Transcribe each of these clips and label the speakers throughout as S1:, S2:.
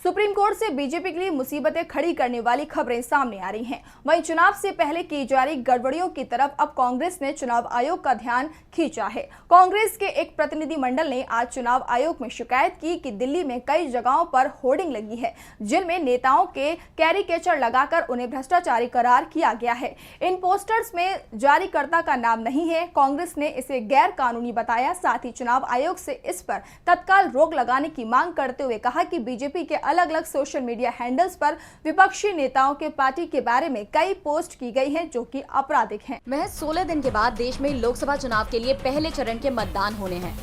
S1: Supreme court से BJP के लिए मुसीबतें खड़ी करने वाली खबरें सामने आ रही हैं। वहीं चुनाव से पहले की जा रही गड़बड़ियों की तरफ अब कांग्रेस ने चुनाव आयोग का ध्यान खींचा है। कांग्रेस के एक प्रतिनिधिमंडल ने आज चुनाव आयोग में शिकायत की कि दिल्ली में कई जगहों पर होर्डिंग लगी है, जिनमें नेताओं के कैरिकेचर लगाकर उन्हें भ्रष्टाचारी करार किया गया है। इन पोस्टर्स में जारीकर्ता का नाम नहीं है। कांग्रेस ने इसे गैर कानूनी बताया। साथ ही चुनाव आयोग से इस पर तत्काल रोक लगाने की मांग करते हुए कहा कि बीजेपी के अलग अलग सोशल मीडिया हैंडल्स पर विपक्षी नेताओं के पार्टी के बारे में कई पोस्ट की गई हैं, जो कि आपराधिक हैं।
S2: महज 16 दिन के बाद देश में लोकसभा चुनाव के लिए पहले चरण के मतदान होने हैं।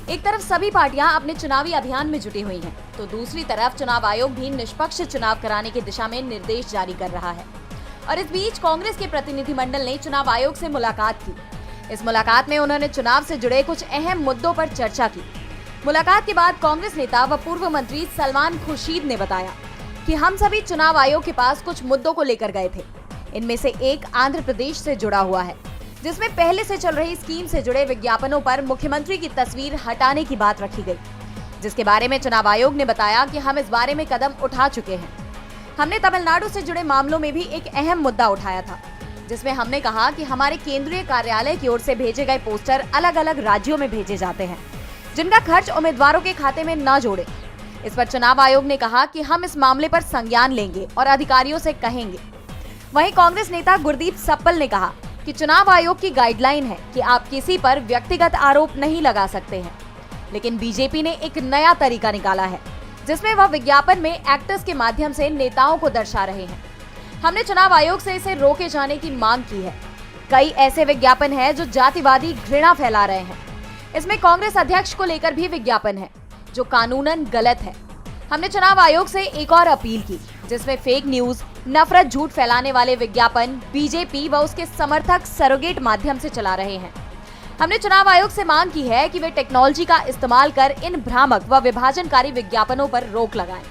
S2: एक तरफ सभी पार्टियां अपने चुनावी अभियान में जुटी हुई हैं, तो दूसरी तरफ चुनाव आयोग भी निष्पक्ष चुनाव कराने की दिशा में निर्देश जारी कर रहा है। और इस बीच कांग्रेस के प्रतिनिधिमंडल ने चुनाव आयोग से मुलाकात की। इस मुलाकात में उन्होंने चुनाव से जुड़े कुछ अहम मुद्दों पर चर्चा की। मुलाकात के बाद कांग्रेस नेता व पूर्व मंत्री सलमान खुर्शीद ने बताया कि हम सभी चुनाव आयोग के पास कुछ मुद्दों को लेकर गए थे। इनमें से एक आंध्र प्रदेश से जुड़ा हुआ है, जिसमें पहले से चल रही स्कीम से जुड़े विज्ञापनों पर मुख्यमंत्री की तस्वीर हटाने की बात रखी गई, जिसके बारे में चुनाव आयोग ने बताया कि हम इस बारे में कदम उठा चुके हैं। हमने तमिलनाडु से जुड़े मामलों में भी एक अहम मुद्दा उठाया था, जिसमें हमने कहा कि हमारे केंद्रीय कार्यालय की ओर से भेजे गए पोस्टर अलग अलग राज्यों में भेजे जाते हैं, जिनका खर्च उम्मीदवारों के खाते में न जोड़े। इस पर चुनाव आयोग ने कहा कि हम इस मामले पर संज्ञान लेंगे और अधिकारियों से कहेंगे। वहीं कांग्रेस नेता गुरदीप सप्पल ने कहा कि चुनाव आयोग की गाइडलाइन है कि आप किसी पर व्यक्तिगत आरोप नहीं लगा सकते हैं, लेकिन बीजेपी ने एक नया तरीका निकाला है, जिसमें वह विज्ञापन में एक्टर्स के माध्यम से नेताओं को दर्शा रहे हैं। हमने चुनाव आयोग से इसे रोके जाने की मांग की है। कई ऐसे विज्ञापन हैं जो जातिवादी घृणा फैला रहे हैं। इसमें कांग्रेस अध्यक्ष को लेकर भी विज्ञापन है, जो कानूनन गलत है। हमने चुनाव आयोग से एक और अपील की, जिसमें फेक न्यूज, नफरत, झूठ फैलाने वाले विज्ञापन बीजेपी व उसके समर्थक सरोगेट माध्यम से चला रहे हैं। हमने चुनाव आयोग से मांग की है कि वे टेक्नोलॉजी का इस्तेमाल कर इन भ्रामक व विभाजनकारी विज्ञापनों पर रोक लगाएं।